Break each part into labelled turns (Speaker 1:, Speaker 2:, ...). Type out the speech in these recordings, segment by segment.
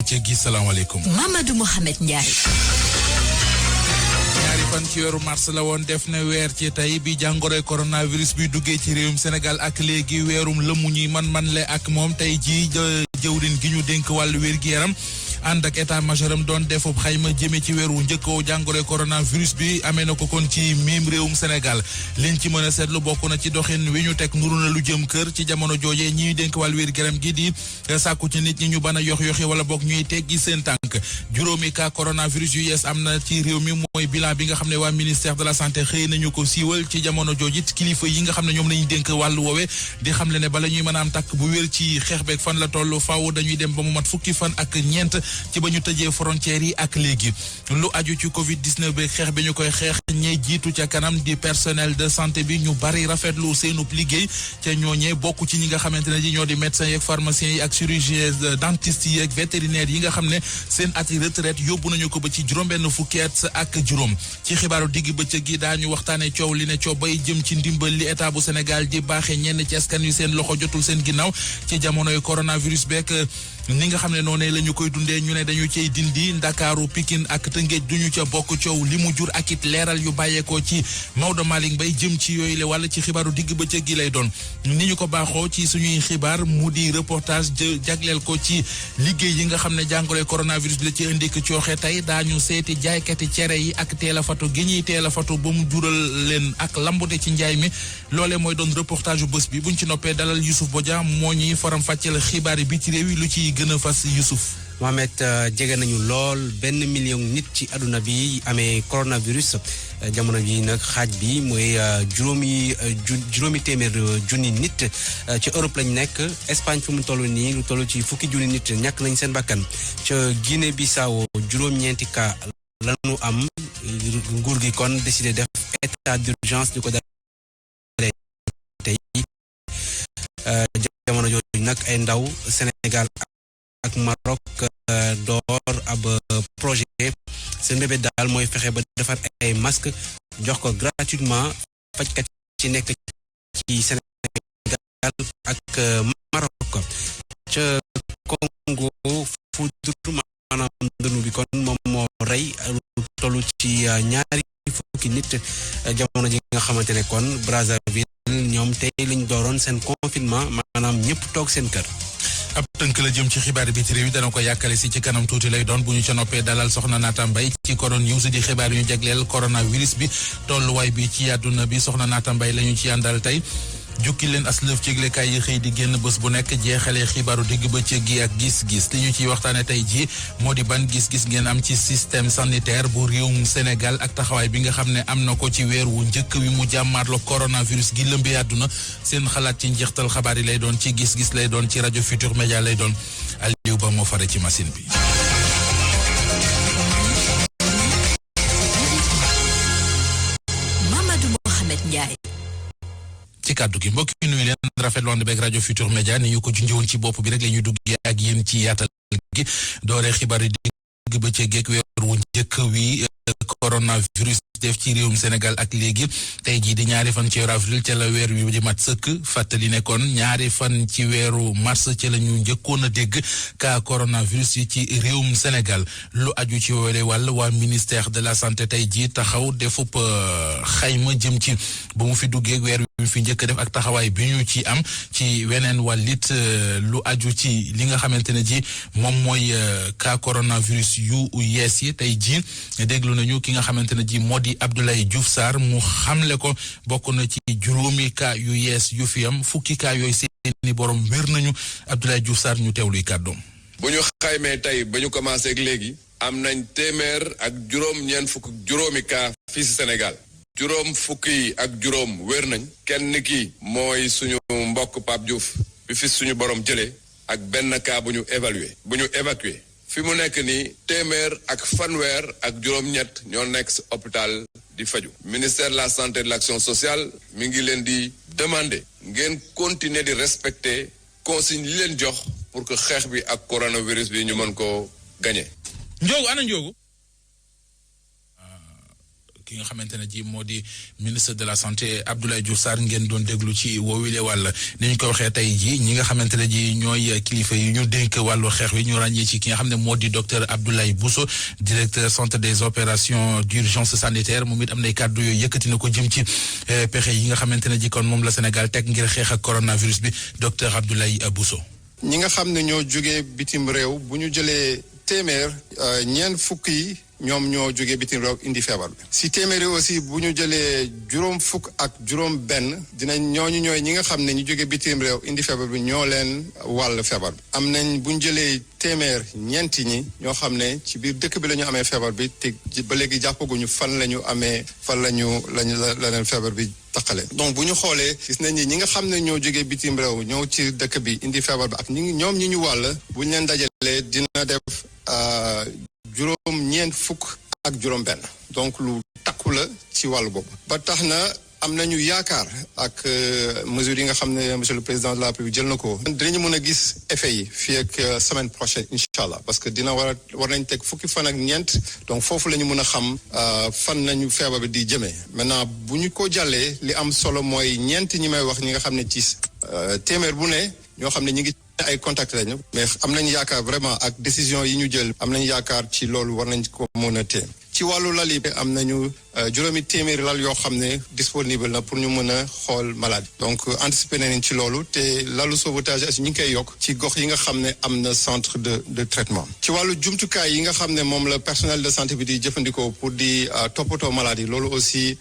Speaker 1: bëccëg gi salaamaaleykum.
Speaker 2: Mamadou Mohamed Ndiaye.
Speaker 1: ñaari fan ci weeru mars la woon def na weer ci tey bi jàngoroy coronavirus bi duggee ci réewum Sénégal ak léegi weerum lëmu ñuy man le ak moom tey ji jëwrin gi ñu dénk wàllu wér gi yaram ànd ak état major am doon defub xayma jëmee ci weeru njëkkoo jàngoroy coronavirus bi amee na ko kon ci miim réewum Sénégal liñ ci mën a seetlu bokk na ci doxin wi ñu teg nuru na lu jëm kër ci jamono joojee ñi dénk wàllu wér gi yaram gi di sàkku ci nit ñi ñu bana yoxi wala bokk ñuy teggi seen tànk juróomi cas coronavirus yu yees am na ci réew mi mooy bilan bi nga xam ne waa ministère de la santé xëy nañu ko siiwal ci jamono joojit kilifa yi nga xam ne ñoom lañuy dénk wàllu woowe di xam le ne bala ñuy mën a am tàkk bu wér ci xeex beeg fan la toll faaw dañuy dem ba mu mat fukki fan ak ñeent ci ba ñu tëjee frontières yi ak léegi lu aju ci covid 19 beeg xeex bi ñu koy xeex ñey jiitu ca kanam di personnel de santé bi ñu bari rafetlu seenub liggéey ca ñooñee bokk ci ñi nga xamante ne ji ñoo di médecins yeeg pharmaciens yi ak chirurgiens dentistes yi ak vétérinaires yi nga xam ne seen ati retraite yóbbu nañu ko ba ci juróom-benn fukki at ak juróom ci xibaaru digg bëccëg gi daañu waxtaane coow li ne coow bay jëm ci ndimbal li état bu Sénégal di baaxee ñenn ci askan yu seen loxo jotul seen ginnaaw ci jamonoy coronavirus beek ni nga xam ne noonu la ñu koy dundee ñu ne dañu cay dindi Ndakaaru Pikine ak Tëngéej duñu ca bokk coow li mu jur ak it leeral yu bàyyeekoo ci Maodo Malick Mbaye jëm ci yooyu la wala ci xibaaru digg bëccëg gi lay doon ni ñu ko baaxoo ci suñuy xibaar mu di reportage jagleel ko ci liggéey yi nga xam ne jàngoroy coronavirus bi la ci indi ko cooxe tey daañu seeti jaaykati cere yi ak teel a fatu gi ñuy teel a fatu ba mu jural leen ak lambute ci njaay mi loolee mooy doon reportage bu bés bi buñ ci noppee dalal Youssouf Bodian moo ñuy faram fàcceel xibaar yi bi ci réew yi lu ci gën a fas Youssouf.
Speaker 3: Mohamed jege nañu lool 1 million nit ci àdduna bi amee coronavirus jamono ji nag xaaj bi mooy juróomi téeméer junni nit ci Europe lañ nekk Espagne fi mu toll nii lu toll ci fukki junni nit ñàkk nañ seen bakkan ca Guinée Bissau juróom-ñeenti cas lañu am nguur gi kon décidé def état d'urgence di ko dalee tey jamono jooju nag ay ndaw Sénégal ak Maroc door ab projet seen bébé daal mooy fexe ba defar ay masque jox ko gratuitement fajkat ci nekk ci Sénégal ak Maroc ca Congo foudre maanaam dënnu bi kon moom moo rey tollu ci ñaari fukki nit jamono ji nga xamante ne kon Brazzaville ñoom tey lañ dooroon seen confinement maanaam ñëpp toog seen kër.
Speaker 1: ab tënk la jëm ci xibaar bi ci réew yi dana ko yàkkale si ci kanam tuuti lay doon bu ñu ca noppee dalal soxna Naata Mbaye ci Corona News di xibaar yu ñu jagleel coronavirus bi tolluwaay bi ci àdduna bi soxna Naata Mbaye la ñu ci àndal tey jukki leen aslëf ci yëglekaay yi xëy di génn bés bu nekk jeexalee xibaaru digg bëccëg gi ak gis-gis li ñu ciy waxtaane tey jii moo di ban gis-gis ngeen am ci système sanitaire bu réewum Sénégal ak taxawaay bi nga xam ne am na ko ci weer wu njëkk wi mu jàmmaarlo coronavirus gi lëmbee àdduna seen xalaat ci njeextal xabaar yi lay doon ci gis-gis lay doon ci rajo Futur Média lay doon Aliou Ba moo fare ci machine bi.
Speaker 2: Mamadou Mohamed Ndiaye.
Speaker 1: ci kàddu gi mbokk yi nuyu leen rafetlu ànd beeg rajo Futur Média ni ñu ko junjëwoon ci bopp bi rek la ñuy duggee ak yéen ci yaatal gi dooree xibaar yi digg bëccëg ak weer wu njëkk wi coronavirus def ci réewum Sénégal ak léegi tey jii di ñaari fan ci weeru avril ca la weer wi di mat sëkk fàttali ne kon ñaari fan ci weeru mars ca la ñu njëkkoon a dégg cas coronavirus yi ci réewum Sénégal lu aju ci woowee wàll waa ministère de la santé tey jii taxaw defub xayma jëm ci ba mu fi duggee weer wi fi njëkk def ak taxawaay bi ñu ci am ci weneen wàllit lu aju ci li nga xamante ne ji moom mooy cas coronavirus yu yees yi tey jii déglu nañu ki nga xamante ne ji moo di Abdoulaye Diouf Sarr mu xamle ko bokk na ci juróomi cas yu yees yu fi am fukki cas yooyu seeni borom wér nañu Abdoulaye Diouf Sarr ñu teewluy kàddoom.
Speaker 4: bu ñu xaymee tey ba ñu commencé ak léegi am nañ téeméer ak juróom-ñeent fukk juróomi cas fii si Sénégal juróom fukki yi ak juróom wér nañ kenn ki mooy suñu mbokk Pape Diouf bi fi suñu borom jëlee ak benn cas bu ñu évacué fi mu nekk nii téeméer ak fanweer ak juróom-ñett ñoo nekk si hôpital di faju ministère de la santé et de l'action sociale mi ngi leen di demander ngeen continuer di respecter consigne li leen jox pour que xeex bi ak coronavirus bi ñu mën koo gagner.
Speaker 1: Njoogu ana Njoogu ki nga xamante ne ji moo di ministre de la santé Abdoulaye Diouf Sarr ngeen doon déglu ci woowile wàll ni ñu ko waxee tey ji ñi nga xamante ne ji ñooy kilifa yi ñu dénk wàllu xeex wi ñu ràññee ci ki nga xam ne moo di docteur Abdoulaye Bousso directeur centre des opérations d'urgence sanitaire moom it am nay kàddu yooyu yëkkati na ko jëm ci pexe yi nga xamante ne ji kon moom la Sénégal teg ngir xeex ak coronavirus bi docteur Abdoulaye Bousso.
Speaker 5: ñi nga xam ne ñoo jógee bitim réew bu ñu jëlee téeméer ñeent fukk yi ñoom ñoo jógee bitim réew indi feebar bi si téeméeri aussi bu ñu jëlee juróom fukk ak juróom benn dinañ ñooñu ñooy ñi nga xam ne ñu jógee bitim réew indi feebar bi ñoo leen wàll feebar bi am nañ bu ñu jëlee téeméer ñeenti ñi ñoo xam ne ci biir dëkk bi la ñu amee feebar bi te ba léegi jàppaguñu fan la ñu amee fan la leen feebar bi taqale donc bu ñu xoolee gis nañ ñi nga xam ne ñoo jógee bitim réew ñëw ci dëkk bi indi feebar bi ak ñoom ñi ñu wàll bu ñu leen dajalee dina def juróom ñeent fukk ak juróom benn donc lu takku la ci wàllu boobu ba tax na am nañu yaakaar ak mesures yi nga xam ne monsieur le président de la République jël na ko dinañu mën a gis effet yi fii ak semaine prochaine incha allah parce que war nañ teg fukki fan ak ñeent donc foofu la ñu mën a xam fan nañu feebar bi di jëmee maintenant bu ñu ko jàllee li am solo mooy ñeent ñi may wax ñi nga xam ne ci téeméer bu ne ñoo xam ne ñi ngi ay contact lañu mais am nañu yaakaar vraiment ak décision yi ñu jël am nañu yaakaar ci loolu war nañ ko mën a téye ci wàllu lal yi am nañu juróomi téeméeri lal yoo xam ne disponible na pour ñu mën a xool malade donc anticiper nañ ci loolu te lalu sauvetage ñu ngi koy yokk ci gox yi nga xam ne am na centre de traitement ci wàllu jumtukaay yi nga xam ne moom la personnel de santé bi di jëfandikoo pour di toppatoo malade yi loolu aussi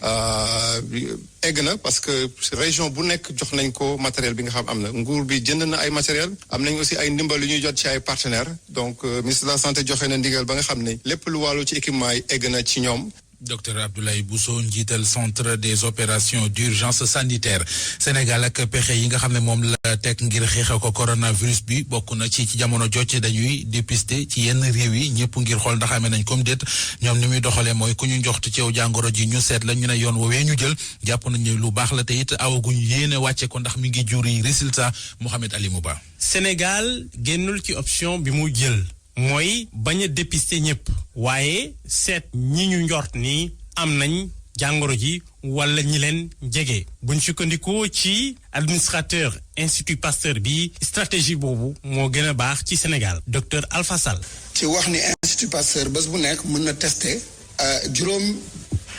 Speaker 5: egg na parce que région bu nekk jox nañ ko matériel bi nga xam am na nguur bi jënd na ay matériel am nañ aussi ay ndimbal yu ñuy jot ci ay partenaires donc ministre de la santé joxe na ndigal ba nga xam ne lépp lu wàllu ci équipement yi egg na ci ñoom.
Speaker 1: docteur Abdoulaye Bousso njiital centre des opérations d'urgence sanitaire Sénégal ak pexe yi nga xam ne moom la teg ngir xeexe ko coronavirus bi bokk na ci jamono jocc dañuy dépister ci yenn réew yi ñëpp ngir xool ndax amee nañ comme déet ñoom ni muy doxalee mooy ku ñu njoxtu ci yow jàngoro ji ñu seet la ñu ne yoon woowee ñu jël jàpp nañ ne lu baax la te it awaguñ yéene wàcce ko ndax mi ngi juri résultat Mouhamed Ali Mouba.
Speaker 6: Sénégal génnul ci option bi mu jël. mooy bañ a dépister ñëpp waaye seet ñi ñu njort ni am nañ jàngoro ji wala ñi leen jege buñ sukkandikoo ci administrateur Institut Pasteur bi stratégie boobu moo gën a baax ci Sénégal docteur Alpha Sall.
Speaker 7: ci wax ni Institut Pasteur bés bu nekk mën na tester juróom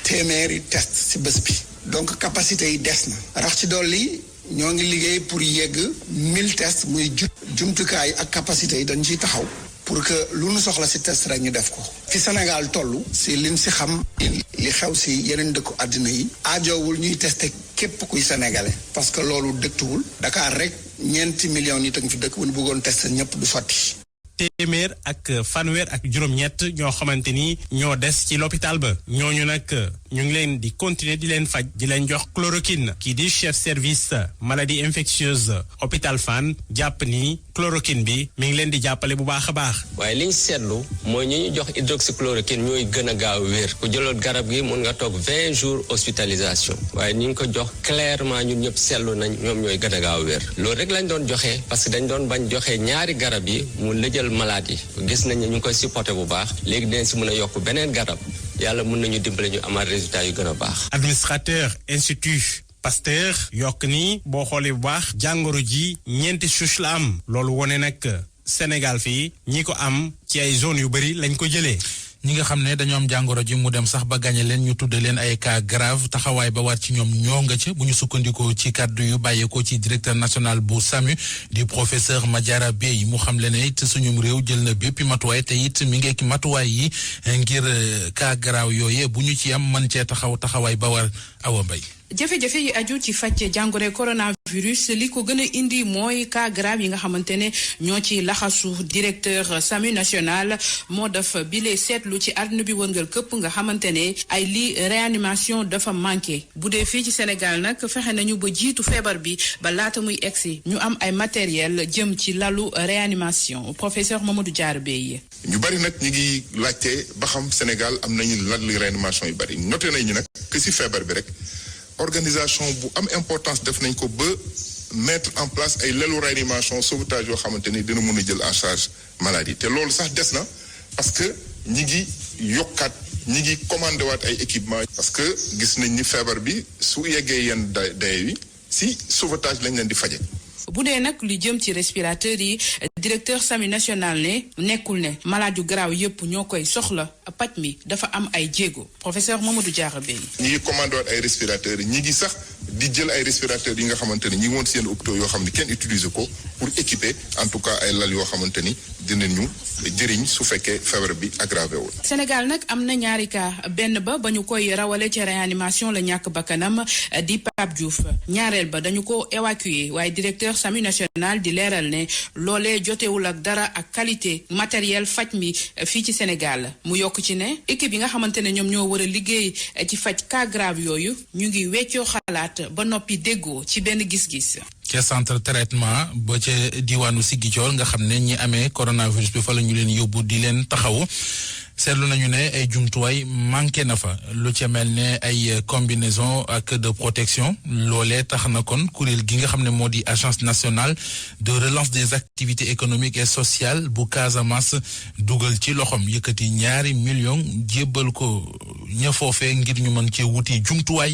Speaker 7: téeméeri test ci bés bi donc capacité yi des na rax ci dolli ñoo ngi liggéey pour yegg 1000 tests muy jumtukaay ak capacité yi dañ ciy taxaw pour que lu nu soxla ci test rek ñu def ko fi Sénégal toll ci liñ ci xam li xew ci yeneen dëkku àddina yi aajowul ñuy testé képp kuy sénégalais parce que loolu dëktuwul Dakar rek 4 millions nit a ngi fi dëkk bu ñu bëggoon testé ñëpp du sotti.
Speaker 6: téeméer ak fanweer ak juróom-ñett ñoo xamante ni ñoo des ci l'hôpital ba ñooñu nag ñu ngi leen di continuer di leen faj di leen jox chloroquine kii di chef service maladie infectieuse hôpital Fann jàpp ni chloroquine bi mi ngi leen di jàppale bu baax a baax.
Speaker 8: waaye liñ seetlu mooy ñu jox hydroxychloroquine ñooy gën a gaaw wér ku jëloon garab gi mun nga toog 20 jours hospitalisation waaye ñu ngi ko jox clairement ñun ñëpp seetlu nañ ñoom ñooy gën a gaaw wér loolu rek lañ doon joxe parce que dañ doon bañ joxe ñaari garab yi mu lëjal malade yi gis nañ ne ñu ngi koy supporté bu baax léegi dinañ si mën a yokk beneen garab yàlla mën nañu dimbale ñu amaat résultat yu gën a baax.
Speaker 6: administrateur Institut Pasteur yokk ni boo xoolee bu baax jàngoro ji ñeenti souche la am loolu wone nag Sénégal fii ñi ko am ci ay zones yu bëri lañ ko jëlee.
Speaker 1: ñi nga xam ne dañoo am jàngoro ji mu dem sax ba gàñe leen ñu tudde leen ay cas grave taxawaay ba war ci ñoom ñoo nga ca bu ñu sukkandikoo ci kàddu yu bàyyeekoo ci directeur national bu SAMU di professeur Madiara Bey mu xam le ne it suñum réew jël na bépp matuwaay te it mi ngi matuwaay yi ngir cas grave yooye bu ñu ci am mën cee taxawaay ba war Awa Mbay.
Speaker 9: jafe-jafe yi aju ci faj jàngoro coronavirus li ko gën a indi mooy cas grave yi nga xamante ne ñoo ci laxasu directeur SAMU national moo def bile seetlu ci àdduna bi wërngal këpp nga xamante ne ay lits réanimation dafa manqué bu dee fii ci Sénégal nag fexe nañu ba jiitu feebar bi ba laata muy egsi ñu am ay matériel jëm ci lalu réanimation professeur Mamadou Diarra Bey.
Speaker 10: ñu bari nag ñu ngi laajte ba xam Sénégal am nañu lalu réanimation yu bari noté nañu nag que si feebar bi rek. organisation bu am importance def nañ ko ba mettre en place ay lalu réanimation sauvetage yoo xamante ni dina mën a jël en charge maladie te loolu sax des na parce que ñi ngi yokkaat ñi ngi commandé waat ay équipement parce que gis nañ ni feebar bi su yeggee yenn day wi si sauvetage lañ leen di faje.
Speaker 9: bu dee nag lu jëm ci respirateur yi directeur SAMU national ne nekkul ne malade yu garaaw yëpp ñoo koy soxla paj mi dafa am ay jéego professeur Mamadou Diarra Bey.
Speaker 10: ñi ngi commandé waat ay respirateurs ñi ngi sax di jël ay respirateurs yi nga xamante ni ñi ngi woon seen hôpitaux yoo xam ne kenn utiliser ko pour équiper en tout cas ay lal yoo xamante ni dinañu jëriñ su fekkee feebar bi aggravé wul.
Speaker 9: Sénégal nag am na ñaari cas benn ba ñu koy rawale ci réanimation la ñàkk bakkanam di Pape Diouf ñaareel ba dañu ko évacuer waaye directeur SAMU national di leeral ne loolee jotewul ak dara ak qualité matériel faj mi fii ci Sénégal mu yokk ci ne équipe yi nga xamante ne ñoom ñoo war a liggéey ci faj cas grave yooyu ñu ngi weccoo xalaat ba noppi déggoo ci benn gis-gis.
Speaker 1: ca centre traitement ba ca diwaanu Ziguinchor nga xam ne ñi amee coronavirus bi fa la ñu leen yóbbu di leen taxawu seetlu nañu ne ay jumtuwaay manqué na fa lu ca mel ne ay combinaison ak de protection loolee tax na kon kuréel gi nga xam ne moo di agence nationale de relance des activités économiques et sociales bu Casamance dugal ci loxom yëkkati 2 millions jébbal ko ña foofee ngir ñu mën cee wuti jumtuwaay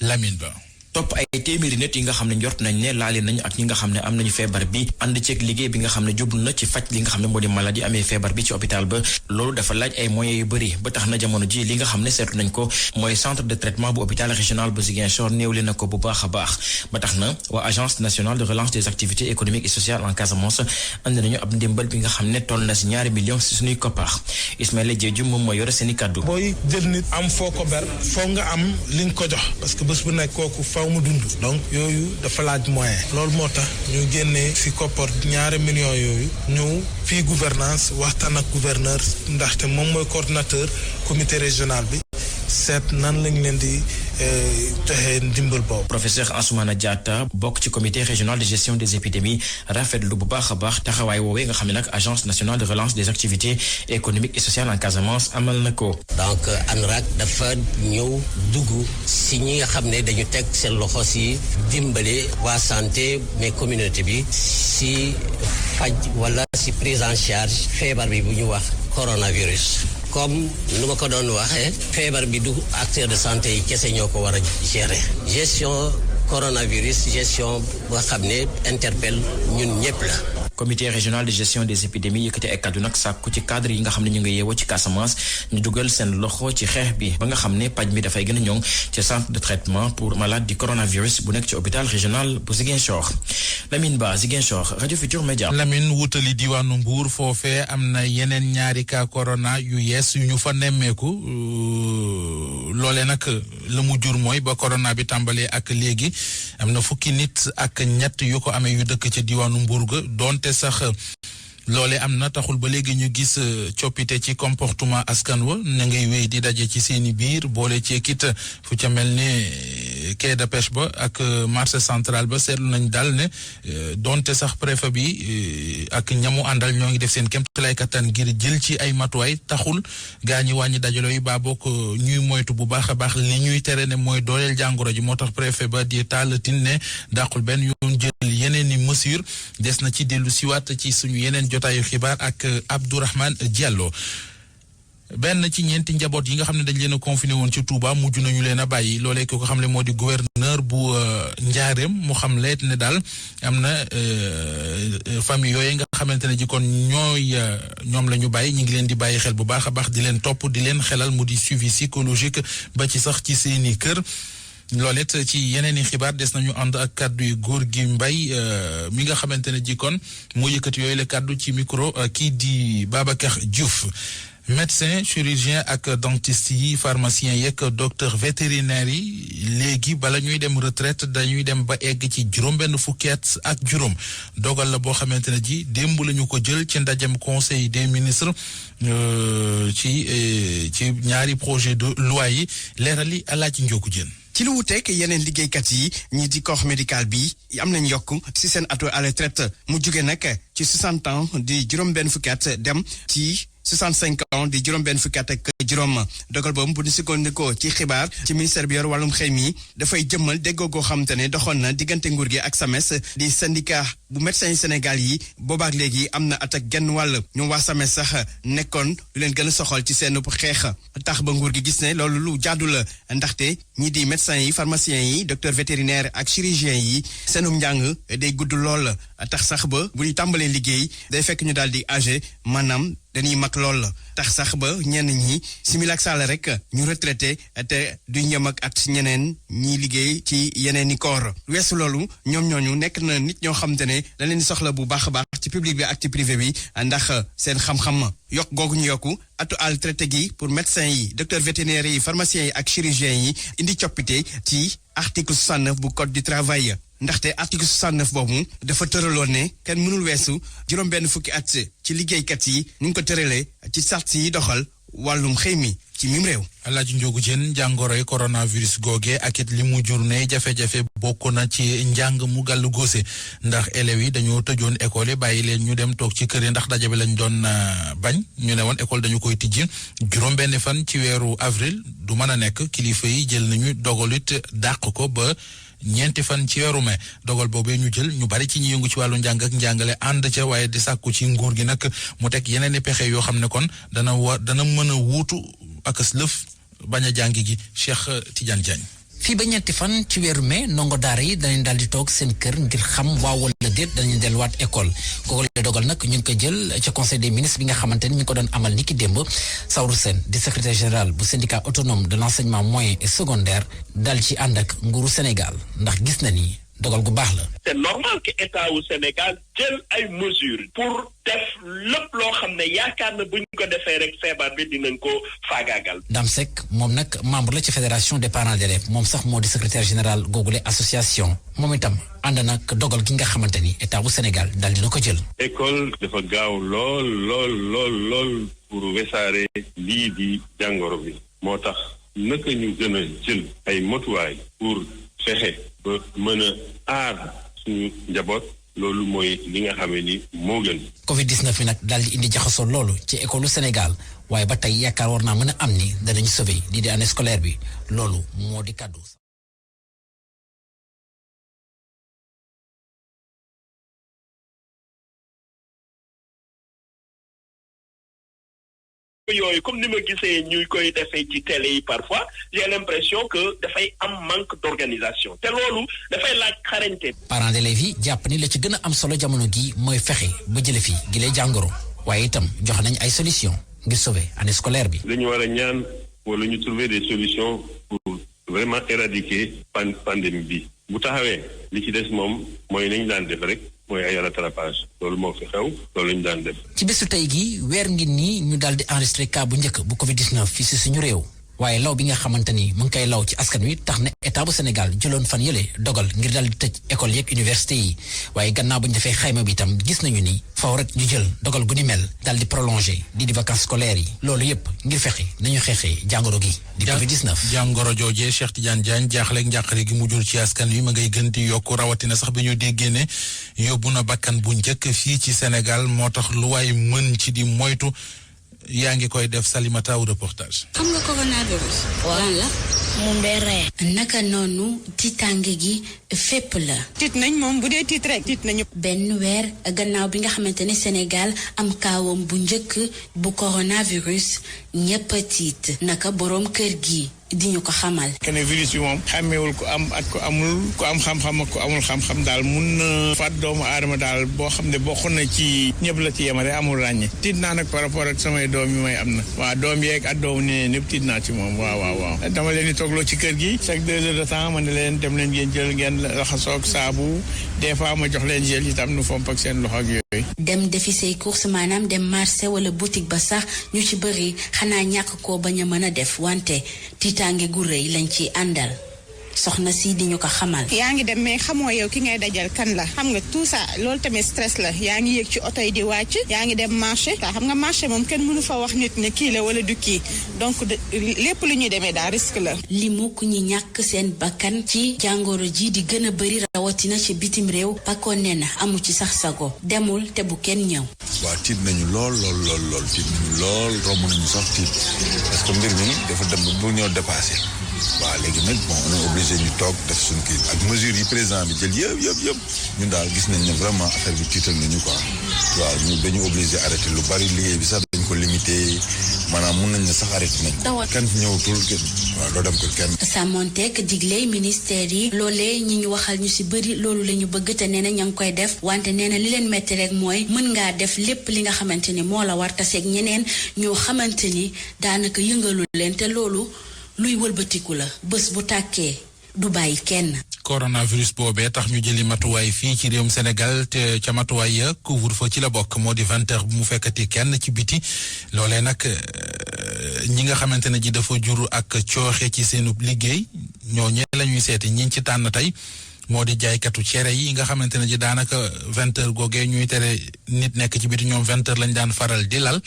Speaker 1: Lamine Ba.
Speaker 11: topp ay téeméeri nit yi nga xam ne njort nañ ne laale nañ ak ñi nga xam ne am nañu feebar bi ànd ceeg liggéey bi nga xam ne jublu na ci faj li nga xam ne moo di maladie amee feebar bi ci hôpital ba loolu dafa laaj ay moyens yu bëri ba tax na jamono ji li nga xam ne seetlu nañ ko mooy centre de traitement bu hôpital régional bu Ziguinchor néewle na ko bu baax a baax ba tax na waa agence nationale de relance des activités économiques et sociales en Casamance andi nañu ab ndimbal bi nga xam ne toll na si 2 millions si suñuy koppar Ismaïla Diédhiou moom mooy yore seen i kàddu.
Speaker 12: booy jël nit am foo ko ber foo nga am li nga ko jox parce que bés bu nekk kooku faw mu dund donc yooyu dafa laaj moyen loolu moo tax ñu génnee ci koppar 2 millions yooyu ñëw fii gouvernance waxtaan ak gouverneur ndaxte moom mooy coordinateur comité régional bi seet nan lañ leen di joxe ndimbal boobu.
Speaker 11: professeur Ansoumana Diatta bokk ci comité régional de gestion des épidémies rafetlu bu baax a baax taxawaay woowee nga xam ne nag agence nationale de relance des activités économiques et sociales en Casamance amal na ko.
Speaker 13: donc ANRAC dafa ñëw dugg si ñi nga xam ne dañu teg seen loxo si dimbale waa santé mais communauté bi si faj wala si prise en charge feebar bi bu ñu wax coronavirus. comme nu ma ko doon waxee feebar bi du acteur de santé yi kese ñoo ko war a gérer gestion coronavirus gestion boo xam ne interpelle ñun ñëpp la.
Speaker 11: comité régional de gestion des épidémies yëkkati ay kàddu nag sàkku ci cadre yi nga xam ne ñu ngi yeewoo ci Casamance ñu dugal seen loxo ci xeex bi ba nga xam ne paj mi dafay gën a ñoŋ ci centre de traitement pour malade du coronavirus bu nekk ci hôpital régional bu Ziguinchor. Lamine Ba Ziguinchor rajo Futur Média.
Speaker 1: Lamine wutali diwaanu Mbour foofee am na yeneen 2 cas corona yu yees yu ñu fa nemmeeku loolee nag la mu jur mooy ba corona bi tàmbalee ak léegi am na 10 nit ak 3 yu ko amee yu dëkk ca diwaanu Mbour ga doonte sax loole am na taxul ba léegi ñu gis coppite ci comportement askan wa na ngay wéy di daje ci seeni biir boole ci kit fu ca mel ne quai de pêche ba ak marché central ba seetlu nañ daal ne donte sax préfet bi ak ñamu àndal ñoo ngi def seen kéemtalaay kattan ngir jël ci ay matuwaay taxul gaa ñi wàññi dajalo yi ba bokk ñuy moytu bu baax a baax li ñuy tere ne mooy dooleel jàngoro ji moo tax préfet ba di taalatin ne dàqul benn yoon jël yeneen i mesure des na ci dellu siwaat ci suñu yeneen jotaayu xibaar ak Abdourahmane Diallo. benn ci 4 njaboot yi nga xam ne dañ leen a confiné woon ci Touba mujj nañu leen a bàyyi loolee ko xam ne moo di gouverneur bu Njaareem mu xam leet ne daal am na famille yooyu nga xamante ne ji kon ñoom la ñu bàyyi ñu ngi leen di bàyyi xel bu baax a baax di leen topp di leen xelal mu di suivi psychologique ba ci sax ci seeni kër. loolet ci yeneen i xibaar des nañu ànd ak kàddu yu góor gi mbay mi nga xamante ne ji kon moo yëkkati yooyu la kàddu ci micro kii di Babacar Diouf. médecin chirurgien ak dentiste yi pharmacien yeeg docteur vétérinaire yi léegi bala ñuy dem retraite dañuy dem ba egg ci 6 fukki at ak juróom dogal la boo xamante ne ji démb la ñu ko jël ci ndajem conseil des ministres ci 2 projet de loi yi leerali Alaaji Njogu Jën
Speaker 14: ci lu wuteek yeneen liggéeykat yi ñi di corps médical bi am nañ yokk ci seen atu à la retraite mu jóge nag ci 60 ans di 6 fukki at dem ci 65 ans di juróom-benn fukki at ak juróom dogal boobu bu ñu sukkandikoo ci xibaar ci ministère bi yor wàllum xëy mi dafay jëmmal déggoo goo xam te ne doxoon na diggante nguur gi ak SAMES di syndicat bu médecins yi Sénégal yi boobaak léegi am na at ak genn wàll ñoom waa SAMES sax nekkoon lu leen gën a soxal ci seen xeex tax ba nguur gi gis ne loolu lu jaadu la ndaxte ñi di médecins yi pharmaciens yi docteur vétérinaire ak chirurgien yi seenum njàng day gudd lool tax sax ba bu ñu tàmbalee liggéey day fekk ñu daal di âgé maanaam dañuy mag lool tax sax ba ñenn ñi similak saala rek ñu retraité te du ñëm ak at ñeneen ñiy liggéey ci yeneen i koor weesu loolu ñoom ñooñu nekk na nit ñoo xam te ne da leen di soxla bu baax a baax ci public bi ak ci privé bi ndax seen xam-xam yokk googu ñu yokku atu al traité gi pour médecins yi docteur vétérinaire yi pharmaciens yi ak chirurgiens yi indi coppite ci article 69 bu code du travail ndaxte article 69 boobu dafa tëraloon ne kenn mënul weesu juróom-benn fukki at ci liggéeykat yi ñu ngi ko tëralee ci sart yi doxal wàllum xëy mi ci mim réew.
Speaker 1: Alaaji Njogu Jeen jàngoroy coronavirus googe ak it li mu jur ne jafe-jafe bokk na ci njàng mu gàllu góose ndax élèves yi dañoo tëjoon école yi bàyyi leen ñu dem toog ci kër yi ndax daje bi lañ doon bañ ñu ne woon école dañu koy tijji juróom-benn fan ci weeru avril du mën a nekk kilifa yi jël nañu dogalit dàq ko ba ñeenti fan ci weeru mai dogal boobee ñu jël ñu bari ci ñi yëngu ci wàllu njàng ak njàngale ànd ca waaye di sàkku ci nguur gi nag mu teg yeneen i pexe yoo xam ne kon dana mën a wuutu ak lëf bañ a jàngi gi Cheikh Tidiane Diagne.
Speaker 15: fii ba ñetti fan ci weeru mai ndongo daara yi danañ daal di toog seen kër ngir xam waaw wala déet danañ delluwaat école kooku la dogal nag ñu ngi ko jël ca conseil des ministres bi nga xamante ni ñu ngi ko doon amal ni ki démb Saourou Sène di secrétaire général bu syndicat autonome de l'enseignement moyen et secondaire daal ci ànd ak nguuru Sénégal ndax gis na ni dogal gu baax la.
Speaker 16: c'est normal que état wu Sénégal jël ay mesures pour def lépp loo xam ne yaakaar na bu ñu ko defee rek feebar bi dinañ ko faagaagal.
Speaker 15: Dame Seck moom nag membre la ci fédération des parents d'élèves moom sax moo di secrétaire général googule association moom itam ànd nag dogal gi nga xamante ni état wu Sénégal daal dina ko jël.
Speaker 17: école dafa gaaw lool pour wesaare lii di jàngoro bi moo tax naka ñu gën a jël ay motuwaay pour fexe ba mën a aar suñu njaboot loolu mooy li nga xamee ni moo gën.
Speaker 15: Covid-19 bi nag daal di indi jaxasoo loolu ci école Sénégal waaye ba tey yaakaar war naa mën a am ni danañu sauver lii di année scolaire bi loolu moo di kàddu.
Speaker 16: yooyu comme ni ma gisee ñuy koy defee ci télé yi parfois j'ai l'impression que dafay am manque d'organisation te loolu dafay laaj xarañte.
Speaker 15: parents d'élèves yi jàpp ni la ci gën a am solo jamono gi mooy fexe ba jële fi gilee jàngoro waaye itam jox nañ ay solution ngir sauver année scolaire bi.
Speaker 17: dañu war a ñaan wala ñu trouver des solutions pour vraiment éradiquer pandémie bi bu taxawee li ci des moom mooy nañ daan def rek. mooy ay rattrapage loolu moo fi xew loolu lañu daan def.
Speaker 15: ci bésu tey gi weer ngi nii ñu daal di enregistré cas bu njëkk bu Covid-19 fii si suñu réew waaye law bi nga xamante ni mu ngi koy law ci askan wi tax na état bu Sénégal jëloon fan yële dogal ngir daal di tëj école yeeg université yi waaye gannaaw bu ñu defee xayma bi itam gis nañu ni faw rek ñu jël dogal gu ni mel daal di prolonger di vacances scolaires yi loolu yëpp ngir fexe nañu xeexee jàngoro gi di Covid-19.
Speaker 1: jàngoro joojee Cheikh Tidiane Diagne jaaxleeg njàqare gi mu jur ci askan wi ma ngay gën di yokk rawatina sax bi ñu déggee ne yóbbu na bakkan bu njëkk fii ci Sénégal moo tax lu waay mën ci di moytu yaa ngi koy def Salimata aw reportage.
Speaker 18: xam nga coronavirus. lan la. mu mbee ree. naka noonu tiitaange gi fépp la.
Speaker 19: tiit nañ moom bu dee tiit rek tiit nañu.
Speaker 18: benn weer gannaaw bi nga xamante ne Sénégal am kaawam bu njëkk bu coronavirus ñépp a tiit naka boroom kër gi di ñu ko xamal.
Speaker 12: kenn virus bi moom xàmmeewul ko am ak ko amul ko am xam-xam ak ko amul xam-xam daal mun na faat doomu aadama daal boo xam ne bokk na ci ñëpp la ci yemale amul ràññe. tiit naa nag par rapport ak samay doom yi may am na. waaw doom yeeg ak doomu nee ñëpp tiit naa ci moom waaw. dama leen di toogloo ci kër gi chaque 2 heures de temps ma ne leen dem leen ngeen jël ngeen raxasoog saabu des fois ma jox leen gel itam nu fomp ak seen loxo ak yooyu.
Speaker 18: dem defi say course maanaam dem marché wala boutique ba sax ñu ci bëri xanaa ñàkk koo bañ a mën a def wante tiitaange gu rëy lañ ci àndal. soxna si di ñu ko xamal.
Speaker 19: yaa ngi dem mais xamoo yow ki ngay dajal kan la xam nga tout ça loolu tamit stress la yaa ngi yéeg ci oto yi di wàcc yaa ngi dem marché te xam nga marché moom kenn mënu fa wax nit ne kii la wala du kii donc lépp lu ñuy demee daal risque la.
Speaker 18: li mu ku ñi ñàkk seen bakkan ci jàngoro ji di gën a bëri rawatina ci bitim réew Paco nee na amu ci sax sago demul te bu kenn ñëw.
Speaker 20: waaw tiit nañu lool tiit nañu lool romb nañu sax tiit parce que mbir mi dafa dem ba bu ñoo dépassé. waaw léegi nag bon on est obligé ñu toog def suñu kii ak mesures yi président bi jël yëpp ñun daal gis nañ ne vraiment affaire bi tiital nañu quoi waaw ñu dañu obligé arrêté lu bari liggéey bi sax dañ ko limité maanaam mun nañ ne sax arrêté nañ ko kenn ñëwatul waaw doo dem ko kenn.
Speaker 18: sàmmonteeg digle ministère yi loolee ñi ñu waxal ñu si bëri loolu la ñu bëgg te nee na ña ngi koy def wante nee na li leen metti rek mooy mën ngaa def lépp li nga xamante ni moo la war taseeg ñeneen ñoo xamante ni daanaka yëngalu leen te loolu luy wëlbatiku la bés bu tàkkee du bàyyi kenn.
Speaker 1: coronavirus boobee tax ñu jëli matuwaay fii ci réewum Sénégal te ca matuwaay ya couvre-feu ci la bokk moo di 20 heures bu mu fekkati kenn ci biti loolee nag ñi nga xamante ne ji dafa jur ak cooxe ci seenu liggéey ñooñee la ñuy seeti ñiñ ci tànn tey moo di jaaykatu cere yi nga xamante ne ji daanaka 20 heures googee ñuy tere nit nekk ci biti ñoom 20 heures lañ daan faral di lal.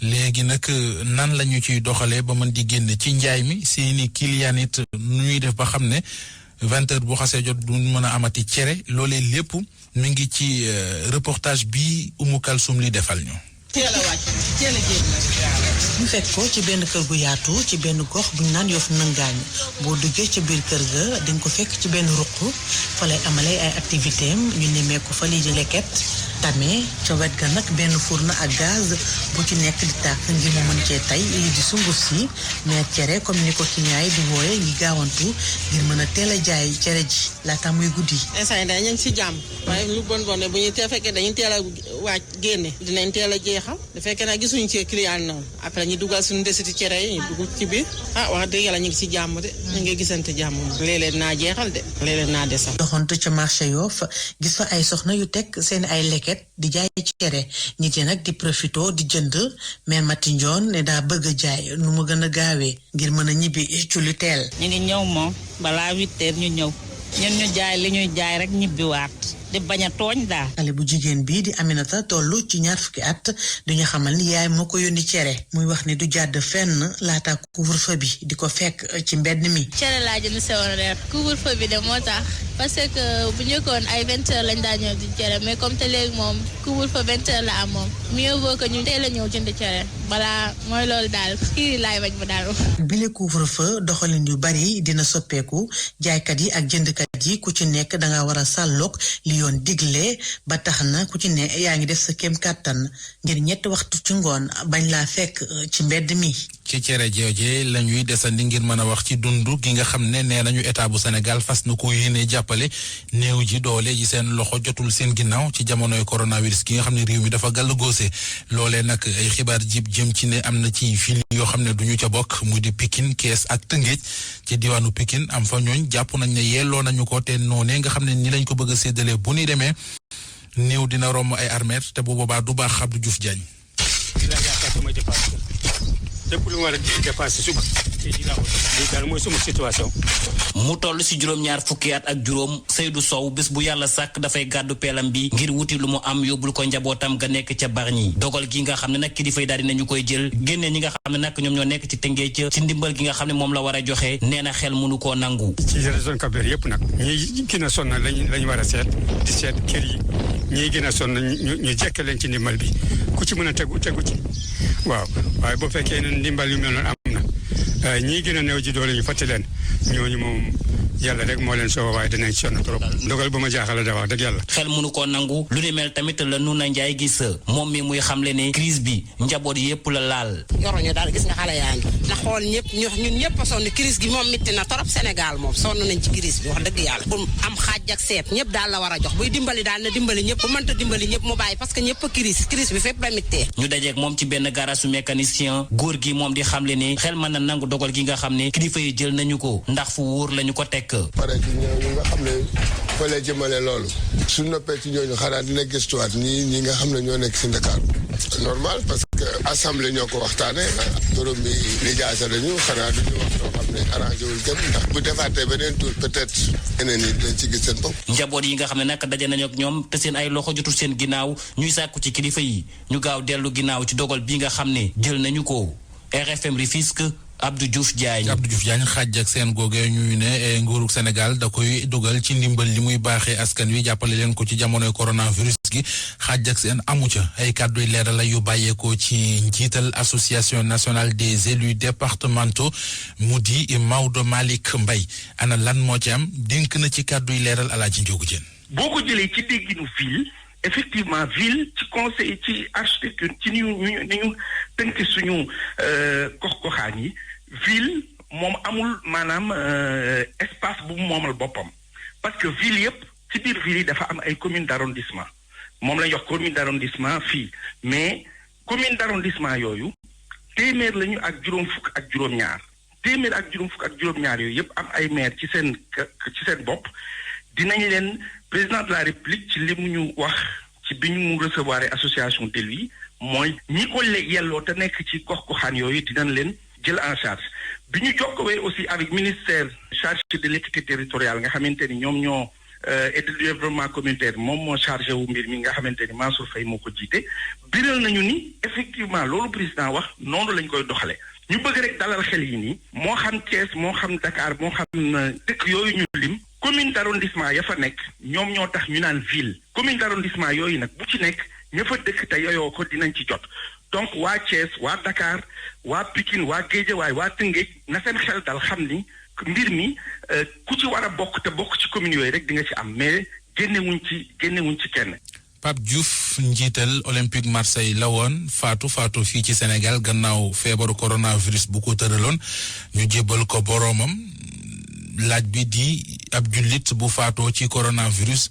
Speaker 1: léegi nag nan la ñu ciy doxalee ba mën di génn ci njaay mi seeni client it nu ñuy def ba xam ne 20 heures bu xasee jot du mën a amati cere loolee lépp mi ngi ci reportage bi Umu Kalsum li defal ñu.
Speaker 21: teel a wàcc teel a génn ñu fekk ko ci benn kër gu yaatu ci benn gox bu ñu naan Yoff Nëngaañ boo duggee ca biir kër ga di nga ko fekk ci benn ruq fa lay amalee ay activité am ñu nemmeeku fa lii di leket tamee ca wet ga nag benn fourne ak gaz bu ci nekk di tàkk ngir mu mën cee tey lii di sunguf si mais cere comme ni ko client yi di wooye ngi gaawantu ngir mën a teel a jaay cere ji laata muy guddi.
Speaker 22: instant yii dañu ngi si jàmm waaye lu bon bon bu ñu fekkee dañuy teel a waaj génne dinañ teel a jeexal bu fekkee nag gisuñu ci client noonu après ñu dugal suñu desiti cere yi ñu dugg ci biir wax dëgg yàlla ñu ngi si jàmm de ñu ngi gisante jàmm léeg-léeg naa jeexal de léeg-léeg naa desal.
Speaker 21: doxantu ca marché Yoff gis fa ay soxna yu teg seen ay leket di jaay cere nit yi nag di profito di jënd mais Mati Ndione ne daa bëgg a jaay nu mu gën a gaawee ngir mën a ñibbi ci lu teel.
Speaker 23: ñu ngi ñëw moom balaa 8 heures ñu ñëw ñun ñu jaay li ñuy jaay rek ñibbiwaat di bañ a tooñ daal.
Speaker 21: xale bu jigéen bii di Aminata toll ci 20 fukki at duñu xamal ni yaay moo ko yónni cere muy wax ni du jàdd fenn laata couvre-feu bi di ko fekk ci mbedd mi.
Speaker 24: cere laa jënd sewoon reer couvre-feu bi de moo tax parce que bu njëkkoon ay 20 heures lañ daa ñëw di cere mais comme te léegi moom couvre-feu 20 heures la am moom mieux vaut que ñu teel a ñëw jënd cere balaa mooy loolu daal kii laay bañ mu daal.
Speaker 21: bile couvre-feu doxalin yu bari dina soppeeku jaaykat yi ak jëndkat yi ku ci nekk danga war a sàlloog li yoon digle ba tax na ku ci ne yaa ngi def sa kéem kàttan ngir 3 waxtu ci ngoon bañ laa fekk ci mbedd mi.
Speaker 1: ci cere jooje la ñuy desandi ngir mën a wax ci dund gi nga xam ne nee nañu état bu Sénégal fas na ko yéene jàppale néew ji doole ji seen loxo jotul seen ginnaaw ci jamonoy coronavirus gi nga xam ne réew mi dafa gàll góose loolee nag ay xibaar jib jëm ci ne am na ci ville yoo xam ne duñu ca bokk mu di Pikine Kees ak Tëngéej ci diwaanu Pikine am fa ñooñ jàpp nañ ne yelloo nañu ko te noonee nga xam ne ni lañ ko bëgg a séddale bu ni demee néew dina romb ay armeer te bu boobaa du baax Abdou Diouf Diagne.
Speaker 25: lépp lu ma war a dépassé suba lii daal mooy sama situation.
Speaker 26: mu toll si juróom-ñaar fukki at ak juróom Seydou Sow bés bu yàlla sàkk dafay gàddu peelam bi ngir wuti lu mu am yóbbul ko njabootam ga nekk ca Bargny dogal gi nga xam ne nag kilifa yi daal dinañu koy jël génne ñi nga xam ne nag ñoom ñoo nekk ci Tëngéej ci ndimbal gi nga xam ne moom la war a joxe nee na xel mënu koo nangu.
Speaker 25: ci région Cap-Vert yëpp nag ñi gën a sonn lañu war a seet di seet kër yi ñi gën a sonn ñu jekke leen ci ndimbal bi ku ci mën a tegu ci waaw waaye bu fekkee ne ndimbal yu mel noonu am na ñii gën a néew ji doole ñu fàtte leen ñooñu moom yàlla rek moo leen soo waaye dinañ sonn trop ndogal ba ma jaaxal da wax dëgg yàlla.
Speaker 26: xel mënu koo nangu lu ni mel tamit la Nuna Njaay gis moom mi muy xamle ne crise bi njaboot yépp la laal.
Speaker 27: yoruñu daal gis nga xale yaa ngi na xool ñëpp ñun ñëpp a sonn crise gi moom mitti na trop Sénégal moom sonn nañ ci crise bi wax dëgg yàlla pour am xaaj ak seet ñëpp daal la war a jox buy dimbali daal na dimbali ñëpp bu mënta dimbali ñëpp mu bàyyi parce que ñëpp crise bi fépp la mittee.
Speaker 26: ñu dajeek moom ci benn garasu mécanicien góor gi moom di xamle ne xel mën na nangu dogal gi nga xam ne kilifa yi jël nañu ko ndax fu wóor lañu ko tekk.
Speaker 28: ñi nga xam ne
Speaker 2: fa lay jëmale loolu su noppee ci ñooñu xanaa dina gëstuwaat ñi nga xam ne ñoo nekk si Dakar normal parce que assemblée ñoo ko waxtaanee borom bi lijaasa dañu xanaa duñu wax loo xam ne arrangé wul kenn ndax bu defaatee beneen tour peut-être yeneen yi dañ ci gis seen bopp.
Speaker 26: njaboot yi nga xam ne nag daje nañu ak ñoom te seen ay loxo jotul seen ginnaaw ñuy sàkku ci kilifa yi ñu gaaw dellu ginnaaw ci dogal bi nga xam ne jël nañu ko. RFM Rufisque Abdou Diouf Diagne.
Speaker 1: xaaj ak seen googee ñuy ne nguurug Sénégal da koy dugal ci ndimbal li muy baaxee askan wi jàppale leen ko ci jamonoy coronavirus gi xaaj ak seen amu ca ay kàdduy leeral la yu bàyyeekoo ci njiital association nationale des élus départementaux mu di Maodo Malick Mbaye ana lan moo ci am dénk na ci kàdduy leeral Alaaji Njóogu Jeen.
Speaker 3: boo ko jëlee ci dégginu ville effectivement ville ci conseil ci architecture ci ni ñu tënk suñu gox-goxaan yi ville moom amul maanaam espace bu mu moomal boppam parce que ville yëpp ci biir ville yi dafa am ay commune d'arrondissement moom la ñu wax commune d'arrondissement fii mais commune d'arrondissement yooyu téeméer lañu ak juróom fukk ak juróom-ñaar yooyu yëpp am ay maire ci seen bopp dinañ leen président de la république ci li mu ñu wax ci bi ñu recevoir association d'élus yi mooy ñi ko yelloo te nekk ci gox-goxaan yooyu dinañ leen jël en charge bi ñu jokkowee aussi avec ministère chargé de l'équité territoriale nga xamante ni ñoom ñoo et du développement communautaire moom moo chargé wu mbir mi nga xamante ni Mansour Faye moo ko jiite biral nañu ni effectivement loolu président wax noonu lañ koy doxale ñu bëgg rek dalal xel yi nii moo xam Thiès moo xam Dakar moo xam dëkk yooyu ñu lim commune d'arrondissement ya fa nekk ñoom ñoo tax ñu naan ville commune d'arrondissement yooyu nag bu ci nekk ña fa dëkk te yooyoo ko dinañ ci jot donc waa Thiès waa Dakar waa Pikine waa Guédiawaye waa Tëngéej na seen xel dal xam ni mbir mi ku ci war a bokk te bokk ci commune yooyu rek di nga ci am mais génnewuñ ci kenn.
Speaker 1: Pape Diouf njiital Olympique Marseille la woon faatu fii ci Sénégal gannaaw feebaru coronavirus bu ko tëraloon ñu jébbal ko boroomam laaj bi di ab jullit bu faatoo ci coronavirus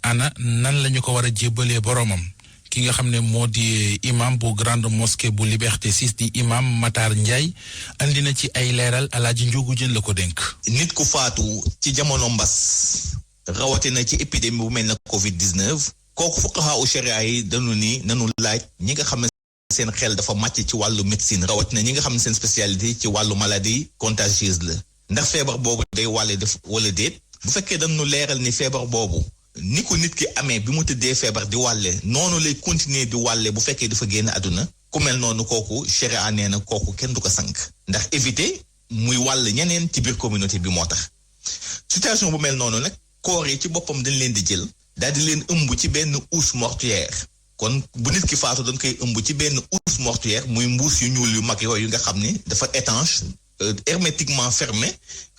Speaker 1: ana nan la ñu ko war a jébbalee boroomam ki nga xam ne moo di imam bu grande mosquée bu Liberté 6 di imam Matar Ndiaye andi na ci ay leeral Alaaji Njóogu Jën la ko dénk.
Speaker 4: nit ku faatu ci jamono mbas rawatina ci épidémie bu mel na Covid-19 kooku fuqahaa u sharia yi dañu ni nanu laaj ñi nga xam ne seen xel dafa màcc ci wàllu médecine rawatina ñi nga xam ne seen spécialité ci wàllu maladie contagieuse la ndax feebar boobu day wàlle def wala déet bu fekkee dañu leeral ni feebar boobu ni ko nit ki amee bi mu tëddee feebar di wàlle noonu lay continuer di wàlle bu fekkee dafa génn àdduna ku mel noonu kooku sharia nee na kooku kenn du ko sank ndax éviter muy wàll ñeneen ci biir communauté bi moo tax situation bu mel noonu nag koor yi ci boppam dañ leen di jël daal di leen ëmb ci benn housse mortuaire kon bu nit ki faatu dañ koy ëmb ci benn housse mortuaire muy mbuus yu ñuul yu mag yooyu nga xam ni dafa étanche hermétiquement fermé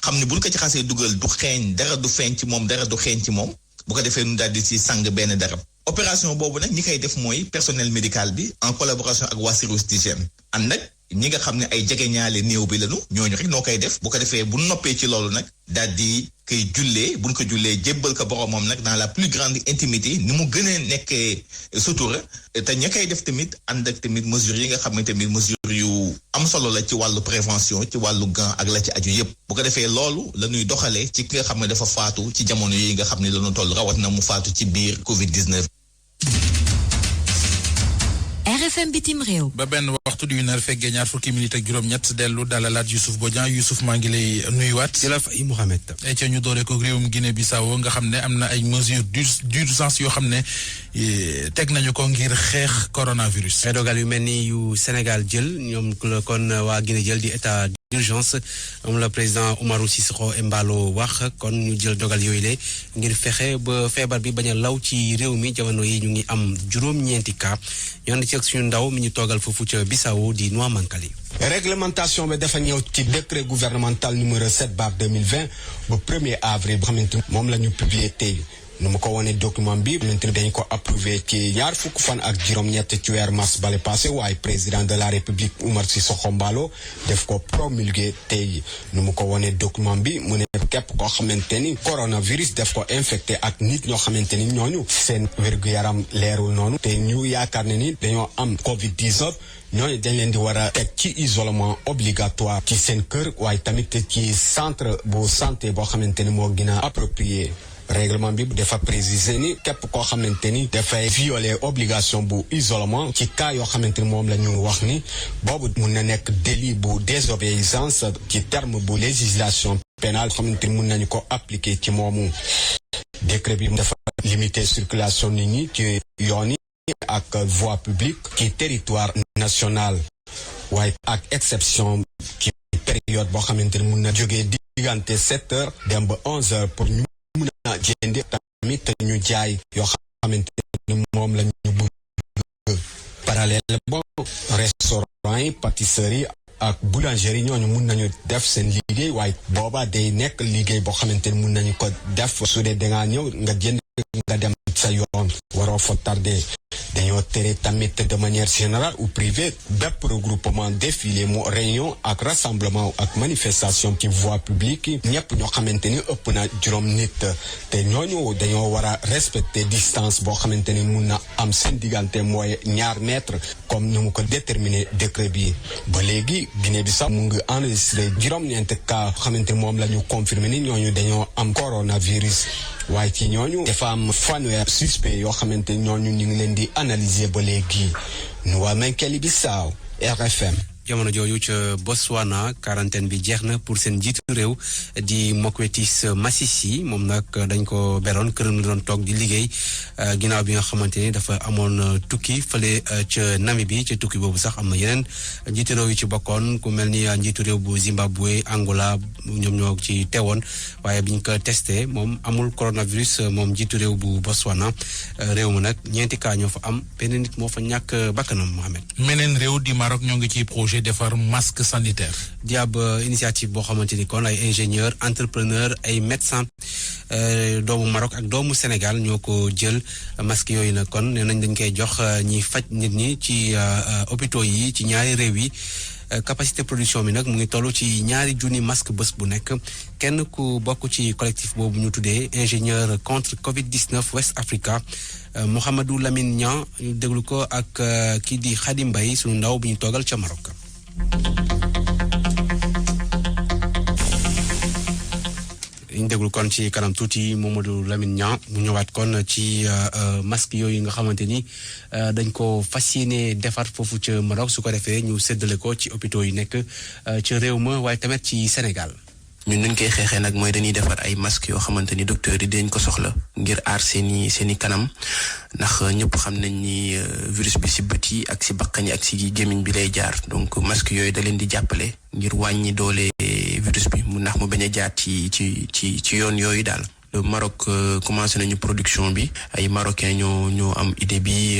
Speaker 4: xam ni buñ ko ci xasee dugal du xeeñ dara du feeñ ci moom dara du xeeñ ci moom bu ko defee nu daal di ci sang benn darab opération boobu nag ñi koy def mooy personnel médical bi en collaboration ak waa service d'hygiène ànd nag ñi nga xam ne ay jegeñaale néew bi lañu ñooñu rek noo koy def bu ko defee bu noppee ci loolu nag daal di koy jullee buñ ko jullee jébbal ko boromam nag dans la plus grande intimité ni mu gën a nekkee sutura te ña koy def tamit ànd ak tamit mesures yi nga xam ne tamit mesures yu am solo la ci wàllu prévention ci wàllu gant ak la ci aju yépp bu ko defee loolu la ñuy doxalee ci ki nga xam ne dafa faatu ci jamono yi nga xam ne lañu toll rawat na mu faatu ci biir Covid-19.
Speaker 5: RFM bitim réew.
Speaker 1: ba benn waxtu di nar feggee ñaar fukki minute ak juróom-ñett dellu dalalaat Youssouf Bodian Youssouf maa ngi lay nuyuwaat.
Speaker 6: di la fay Mouhamed.
Speaker 1: ay ca ñu doore ko réewum Guinée Bissau nga xam ne am na ay mesures d'urgence yoo xam ne teg nañu ko ngir xeex coronavirus.
Speaker 6: ay dogal yu mel ni yu Sénégal jël ñoom kon waa Guinée jël di état d'urgence moom la président Umaru Sissoco Embalo wax kon ñu jël dogal yooyu le ngir fexe ba feebar bi bañ a law ci réew mi jamono yi ñu ngi am juróom-ñeenti cas ñoon ci ak suñu ndaw mi ñu toogal foofu ca Bissau di Noa Mankali.
Speaker 7: réglementation bi dafa ñëw ci décret gouvernemental numéro 7/2020 ba 1er avril ba xamante moom la ñu publié tey nu mu ko wone document bi xamante ni dañu ko approuvé ci ñaar fukk fan ak juróom-ñett ci weer mars bale passé waaye président de la république Oumar Sissoko Embalo def ko promulgué tey nu mu ko wone document bi mu ne képp koo xamante ni coronavirus def ko infecté ak nit ñoo xamante ni ñooñu seen wér-gu-yaram leerul noonu te ñu yaakaar ne ni dañoo am Covid-19 ñooñu dañ leen di war a teg ci isolement obligatoire ci seen kër waaye tamit ci centre bu santé boo xamante ni moo gën a approprié règlement bi dafa préciser ni képp koo xamante ni dafay violer obligation bu isolement ci cas yoo xamante ni moom la ñu wax ni boobu mun na nekk délit bu désobéissance ci terme bu législation pénale xamante ni mun nañu ko appliquer ci moomu. décret bi dafa limiter circulation nit ñi ci yoon yi ak voie publique ci territoire national waaye ak exception ci période boo xamante ni mun na jógee diggante 7 heures dem ba 11 heures pour ñu mun a jënd tamit ñu jaay yoo xamante ni moom la ñu bëgg. parallèlement restaurant yi pâtisserie ak boulangerie ñooñu mun nañu def seen liggéey waaye booba day nekk liggéey boo xamante ni mun nañu ko def su dee dangaa ñëw nga jënd nga dem sa yoon waroo fa tardé. dañoo tere tamit de manière générale ou privée bépp regroupement défilé mu réunion ak rassemblement ak manifestation ci voie publique ñëpp ñoo xamante ni ëpp na juróom nit te ñooñu dañoo war a respecter distance boo xamante ni mun na am seen diggante mooy 2 mètres comme ni mu ko déterminé décret bi. ba léegi Guinée-Bissau mu ngi enregistré juróom-ñeent cas xamante ni moom la ñu confirmé ni ñooñu dañoo am coronavirus waaye ci ñooñu dafa am fanweer suspect yoo xamante ni ñooñu ñu ngi leen di analyser ba léegi. Nouakchott Guinée-Bissau RFM.
Speaker 6: jamono jooju ca Botswana quarantaine bi jeex na pour seen njiitu réew di Mokwetis Masisi moom nag dañ ko beroon këram la doon toog di liggéey ginnaaw bi nga xamante ni dafa amoon tukki fële ca Namibie ca tukki boobu sax am na yeneen njiitu réew yu ci bokkoon ku mel ni njiitu réew bu Zimbabwe Angola ñoom ñoo ci teewoon waaye biñ ko testé moom amul coronavirus moom njiitu réew bu Botswana réew mi nag 4 cas ñoo fa am benn nit moo fa ñàkk bakkanam Mohamed.
Speaker 1: meneen réew di Maroc ñoo ngi ci projet defar masque sanitaire.
Speaker 6: di ab initiative boo xamante ni kon ay ingénieur entrepreneur ay médecin doomu Maroc ak doomu Sénégal ñoo ko jël masque yooyu nag kon nee nañ dañ koy jox ñi faj nit ñi ci hôpitaux yi ci ñaari réew yi. capacité production bi nag mu ngi toll ci 2,000 masque bés bu nekk kenn ku bokk ci collectif boobu ñu tuddee ingénieur contre Covid-19 West Africa Mouhamadou Lamine Niang ñu déglu ko ak kii di Khady Mbaye sunu ndaw bi ñu toogal ca Maroc. ñu déglu kon ci kanam tuuti Mamadou Lamine Niang mu ñëwaat kon ci masque yooyu nga xamante ni dañ ko fas yéene defar foofu ca Maroc su ko defee ñu séddale ko ci hôpitaux yi nekk ca réew ma waaye tamit ci Sénégal.
Speaker 8: ñun nuñ koy xeexee nag mooy dañuy defar ay masques yoo xamante ni docteur yi dañ ko soxla ngir aar seeni kanam ndax ñëpp xam nañ ni virus bi si bët yi ak si bakkan yi ak si gémmiñ bi lay jaar donc masques yooyu da leen di jàppale ngir wàññi doole virus bi mu ndax mu bañ a jaar ci yoon yooyu daal. le Maroc commencé nañu production bi ay marocains ñoo am idée bi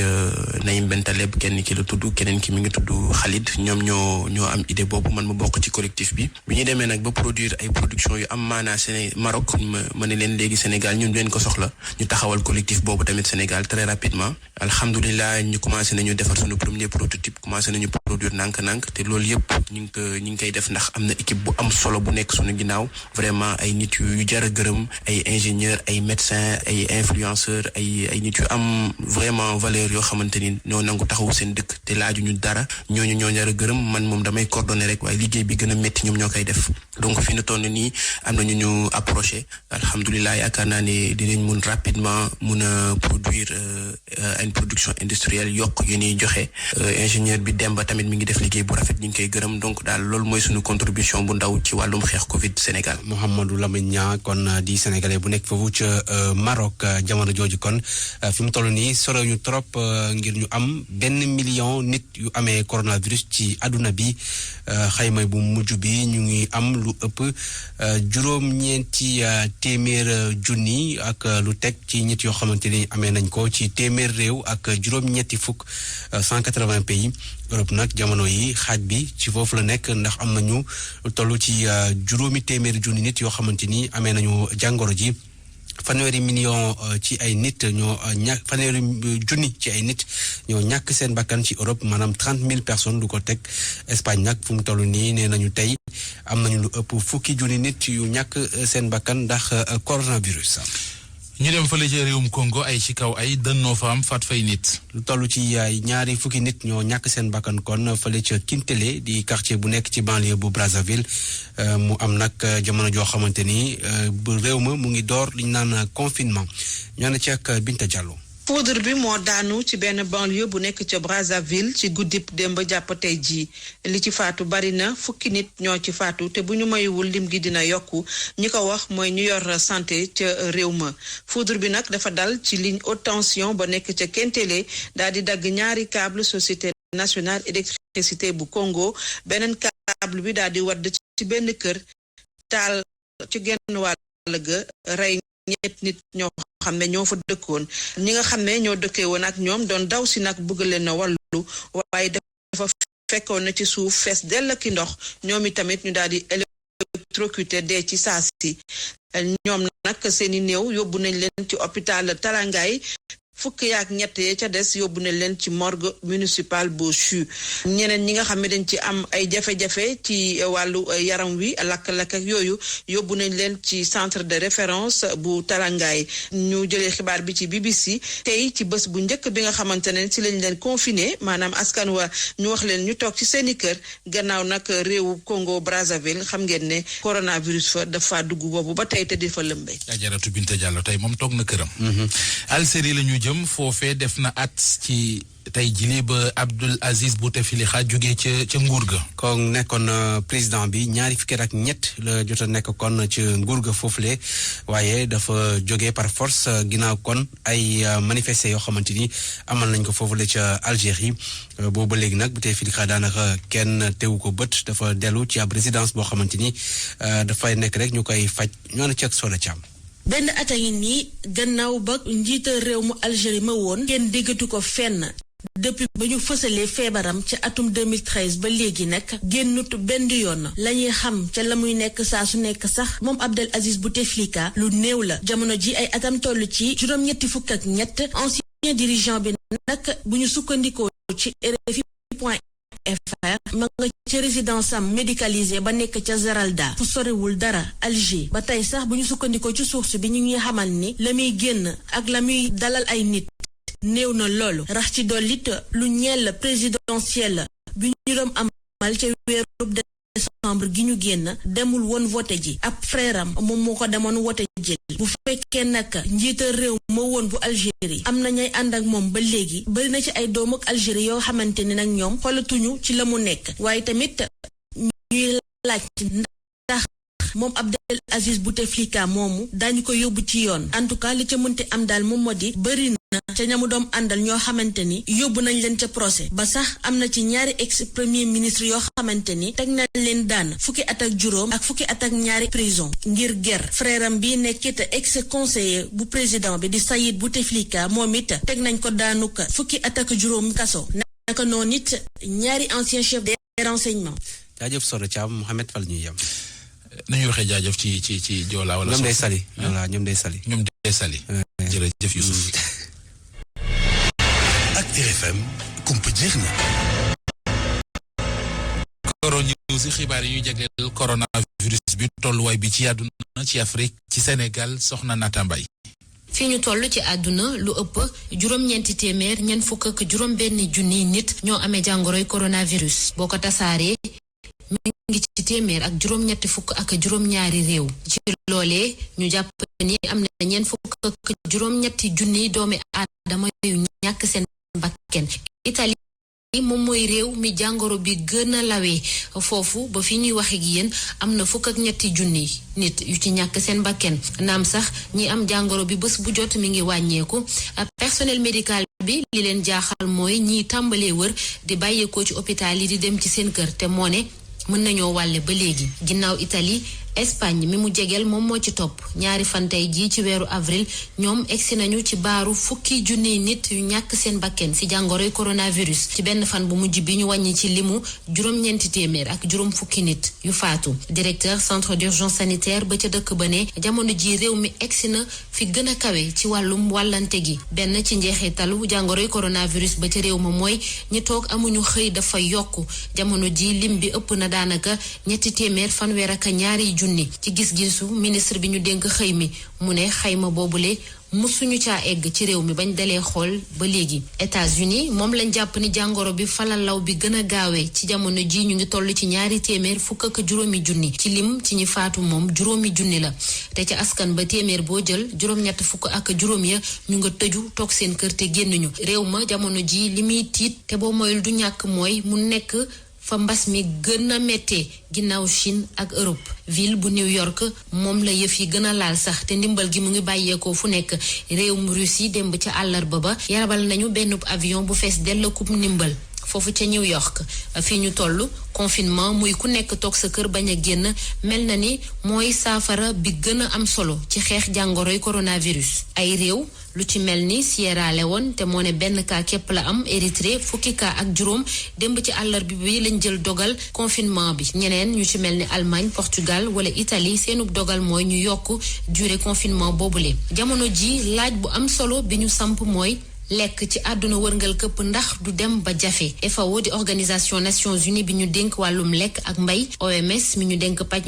Speaker 8: Naïm Bentaleb kenn ki la tudd keneen ki mi ngi tudd Khalid ñoom ñoo am idée boobu man ma bokk ci collectif bi ñu demee nag ba produire ay production yu am maanaa Maroc ma ne leen léegi Sénégal ñun leen ko soxla ñu taxawal collectif boobu tamit Sénégal très rapidement alhamdulilah ñu commencé nañu defar suñu premier prototype commencé nañu produire nànk-nànk te loolu yëpp ñu ngi koy def ndax am na équipe bu am solo bu nekk suñu ginnaaw vraiment ay nit yu jar a gërëm ay ingénieurs ay médecins ay influenceurs ay nit yu am vraiment valeur yoo xamante ni ñoo nangu taxawu seen dëkk te laaju ñu dara ñooñu ñoo jar a gërëm man moom damay coordonner rek waaye liggéey bi gën a métti ñoom ñoo koy def donc fi ñu toll nii am na ñu approché alhamdulilah yaakaar naa ne dinañ mun rapidement mun a produire une production industrielle yokk yu ñuy joxe ingénieur bi Demba tamit mi ngi def liggéey bu rafet ñu ngi koy gërëm donc daal loolu mooy suñu contribution bu ndaw ci wàllum xeex Covid Sénégal.
Speaker 6: Mouhamadou Lamine Niang kon di sénégalais bu nekk foofu ca Maroc jamono jooju kon fi mu toll nii sore ñu trop ngir ñu am 1 million nit yu amee coronavirus ci àdduna bi xayma bu mujj bi ñu ngi am lu ëpp juróom-ñeenti téeméer junni ak lu teg ci nit yoo xamante ni amee nañ ko ci téeméer réew ak juróom-ñetti fukk 180 pays Europe nag jamono yi xaaj bi ci foofu la nekk ndax am nañu toll ci juróomi téeméeri junni nit yoo xamante ni amee nañu jàngoro ji. fanweeri million ci ay nit ñoo fanweeri junni ci ay nit ñoo ñàkk seen bakkan ci Europe maanaam 30,000 personnes lu ko teg Espagne nag fu mu toll nii nee nañu tey am nañu lu ëpp fukki junni nit yu ñàkk seen bakkan ndax coronavirus.
Speaker 1: ñu dem fële ci réewum Congo ay ci kaw ay dënnoo fa am faat fay nit.
Speaker 6: lu toll ci ay ñaari fukki nit ñoo ñàkk seen bakkan kon fële ca Kintele di quartier bu nekk ci banlieue bu Brazzaville mu am nag jamono joo xamante ni bu réew ma mu ngi door li ñu naan confinement ñoo ne ci ak Binta Diallo.
Speaker 9: poudre bi moo daanu ci benn banlieue bu nekk ca Brazzaville ci guddib démb jàpp tey jii li ci faatu bari na fukki nit ñoo ci faatu te bu ñu mayuwul lim gi dina yokku ñi ko wax mooy ñu yor santé ca réew ma poudre bi nag dafa dal ci ligne haute tension ba nekk ca Kentele daal di dagg ñaari câble société nationale électricité bu Congo beneen câble bi daal di wadd ci benn kër taal ci genn wàll ga rey ñett nit ñoo xam ne ñoo fa dëkkoon ñi nga xam ne ñoo dëkkee woon ak ñoom doon daw si nag bëgg leen a wàllu waaye dafa fekkoon na ci suuf fees dell ki ndox ñoom i tamit ñu daal di électrocuté dee ci saa si ñoom nag seeni néew yóbbu nañ leen ci hôpital Talangaay fukki ak ñett yee ca des yóbbu nañ leen ci morgue municipal bu CHU ñeneen ñi nga xam ne dañ ci am ay jafe-jafe ci wàllu yaram wi lakk-lakk ak yooyu yóbbu nañ leen ci centre de référence bu Talangaay ñu jëlee xibaar bi ci BBC tey ci bés bu njëkk bi nga xamante ne ci lañ leen confiné maanaam askan wa ñu wax leen ñu toog ci seeni kër gannaaw nag réewu Congo Brazzaville xam ngeen ne coronavirus fa dafa dugg boobu ba tey te di fa lëmbee.
Speaker 1: Ajaratu Binta Diallo tey moom toog na këram. Algérie la ñu jëm foofee def na at ci tey jii ba Abdul Aziz Bouteflika jógee ca nguur ga.
Speaker 6: kon nekkoon président bi ñaari fukki ak ñett la jot a nekk kon ci nguur ga foofule waaye dafa jógee par force ginnaaw kon ay manifesté yoo xamante ni amal nañ ko foofule ca Algérie boobu ba léegi nag Bouteflika daanaka kenn teewu ko bët dafa dellu ci ab résidence boo xamante ni dafay nekk rek ñu koy faj ñoo na ci ak Soda Thiam.
Speaker 9: benn at a ngi nii gannaaw ba njiital réew mu Algérie ma woon kenn déggatu ko fenn depuis ba ñu fësalee feebaram ca atum 2013 ba léegi nag génnut benn yoon la ñuy xam ca la muy nekk saa su nekk sax moom Abdel Aziz Bouteflika lu néew la jamono ji ay atam toll ci juróom-ñetti fukk ak ñett ancien dirigeant bi nag bu ñu sukkandikoo ci RFI.fr ma nga ca résidence am médicalisé ba nekk ca Zeralda fu sorewul dara Alger ba tey sax bu ñu sukkandikoo ci source bi ñu ngi xamal ni la muy génn ak la muy dalal ay nit néew na loolu rax ci dollit lu ñeel présidentiel bi ñu doon amal ca weeru décembre gi ñu génn demul woon voté ji ab frère am moom moo ko demoon voté ji bu fekkee nag njiital réew moo woon bu Algérie am na ñay ànd ak moom ba léegi bari na ci ay doomu ak Algérie yoo xamante ni nag ñoom xoolatuñu ci la mu nekk waaye tamit ñuy laaj ndax moom Abdel Aziz Bouteflika moomu daañu ko yóbbu ci yoon en tout cas li ca mënti am daal moom moo di bëri na ca ñamu doom àndal ñoo xamante ni yóbbu nañ leen ca procès ba sax am na ci ñaari ex premier ministre yoo xamante ni teg nañ leen daan fukki at ak juróom ak fukki at ak ñaari prison ngir guerre frère am bi nekkit ex conseiller bu président bi di Saïd Bouteflika moom it teg nañ ko daanuka fukki at ak juróom kaso naka noonu it ñaari ancien chef des renseignements.
Speaker 6: jaajëf Soda Thiam Mohamed Fall ñuy yem.
Speaker 1: nañu waxee jaajëf ci Joola wala.
Speaker 6: ñoom day sali voilà ñoom day sali.
Speaker 1: ñoom day sali. jërëjëf Youssouf.
Speaker 10: ak RFM kumpa jeex na.
Speaker 1: Coro News xibaar yi ñuy jagleel coronavirus bi tolluwaay bi ci àdduna ci Afrique ci Sénégal soxna Nata Mbaye.
Speaker 11: fii ñu toll ci àdduna lu ëpp juróom-ñeenti téeméer ñeent fukk ak juróom-benn junniy nit ñoo amee jàngoroy coronavirus boo ko tasaaree. mi ngi ci téeméer ak juróom-ñetti fukk ak juróom-ñaari réew ci loolee ñu jàpp ni am na ñeent fukk ak juróom-ñetti junniy doomi aadama yu ñàkk seen bakken Italie moom mooy réew mi jàngoro bi gën a lawee foofu ba fi ñuy waxe gi yéen am na fukk ak ñetti junni nit yu ci ñàkk seen bakken naam sax ñi am jàngoro bi bés bu jot mi ngi wàññeeku personnel médical bi li leen jaaxal mooy ñiy tàmbalee wër di bàyyeekoo ci hôpital yi di dem ci seen kër te moo ne mën nañoo wàlle ba léegi ginnaaw Italie Espagne mi mu jegeel moom moo ci topp ñaari fan tey jii ci weeru avril ñoom egsi nañu ci baaru fukki junniy nit yu ñàkk seen bakken ci jàngoroy coronavirus ci benn fan bu mujj bi ñu wàññi ci limu juróom-ñeenti téeméer ak juróom fukki nit yu faatu directeur centre d'urgence sanitaire ba ca dëkk ba ne jamono ji réew mi egsi na fi gën a kawe ci wàllum wàllante gi benn ci njeexitalu jàngoroy coronavirus ba ca réew ma mooy ñi toog amuñu xëy dafa yokku jamono ji lim bi ëpp na daanaka ñetti téeméer fanweer ak ñaari junni ci gis-gisu ministre bi ñu dénk xëy mi mu ne xayma boobule mësuñu caa egg ci réew mi bañ dalee xool ba léegi. États-Unis moom lañ jàpp ni jàngoro bi falalaw bi gën a gaawee ci jamono ji ñu ngi toll ci 250 junni ci lim ci ñi faatu moom 5 junni la te ca askan ba téeméer boo jël 87 ya ñu nga tëju toog seen kër te génnuñu réew ma jamono ji li muy tiit te boo moyul du ñàkk mooy mu nekk fa mbas mi gën a méttee ginnaaw Chine ak Europe. ville bu New York moom la yëf yi gën a laal sax te ndimbal gi mu ngi bàyyeekoo fu nekk réewum Russie démb ca àllarba ba yarabal nañu benn avion bu fees dell kub ndimbal foofu ca New York. fii ñu toll confinement muy ku nekk toog sa kër bañ a génn mel na ni mooy saafara bi gën a am solo ci xeex jàngoroy coronavirus. ay réew lu ci mel ni Sierra Leone te moo ne benn cas képp la am, Érythrée fukki cas ak juróom démb ci àllarba bi lañ jël dogal confinement bi. ñeneen ñu ci mel ni Allemagne, Portugal wala Italie seenub dogal mooy ñu yokk durée confinement boobule. jamono ji laaj bu am solo bi ñu samp mooy lekk ci àdduna wërngal këpp ndax du dem ba jafe. FAO di organisation Nations Unies bi ñu dénk wàllum lekk ak mbay, OMS mi ñu dénk paj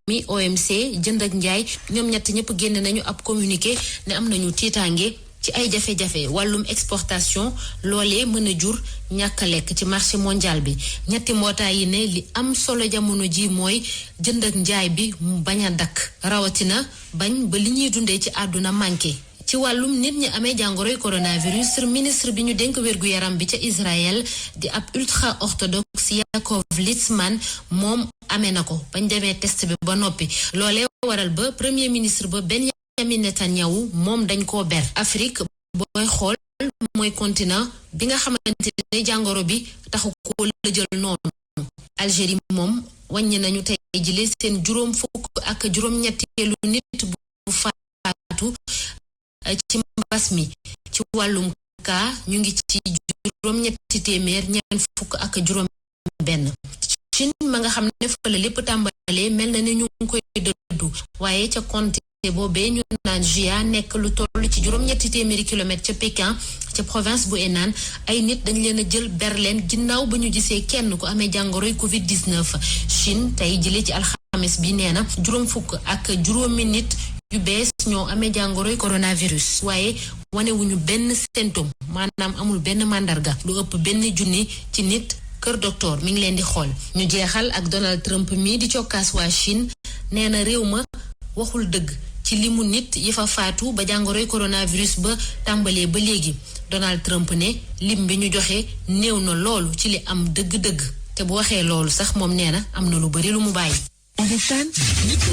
Speaker 11: mi, OMC jënd ak njaay ñoom ñett ñëpp génn nañu ab communiqué ne am nañu tiitaange ci ay jafe-jafe wàllum exportation loolee mën a jur ñàkk a lekk ci marché mondial bi. ñetti mbootaay yi ne li am solo jamono ji mooy jënd ak njaay bi mu bañ a dakk rawatina bañ ba li ñuy dundee ci àdduna manqué. ci wàllum nit ñi amee jàngoroy coronavirus ministre bi ñu dénk wérgu yaram bi ca Israël di ab ultra orthodoxe Yaakov Litzman moom amee na ko bañ demee test bi ba noppi. loolee waral ba premier ministre ba Benjamin Netanyahu moom dañ koo ber. Afrique booy xool mooy continent bi nga xamante ne jàngoro bi taxu ko la jël noonu. Algérie moom wàññi nañu tey jile seen juróom-ñetteelu nit bu faatu ci mbas mi. ci wàllum kaa ñu ngi ci juróom-ñetti téeméer ñeent fukk ak juróom benn. Chine ma nga xam ne fa la lépp tàmbalee mel na ne ñu ngi koy dëddu waaye ca comté boobee ñu naan Jia nekk lu toll ci juróom-ñetti téeméeri kilomètre ca Pékin ca province bu Henan ay nit dañ leen a jël berlin ginnaaw ba ñu gisee kenn ku amee jàngoroy Covid-19. Chine tey jëlee ci alxames bi nee na juróom fukk ak juróomi nit yu bees ñoo amee jàngoroy coronavirus waaye wanewuñu benn symptôme maanaam amul benn màndarga. lu ëpp benn junni ci nit kër docteur mi ngi leen di xool. ñu jeexal ak Donald Trump mi di cokkaas waa Chine nee na réew ma waxul dëgg ci limu nit yi fa faatu ba jàngoroy coronavirus ba tàmbalee ba léegi. Donald Trump ne lim bi ñu joxe néew na loolu ci li am dëgg-dëgg te bu waxee loolu sax moom nee na am na lu bari lu mu bàyyi.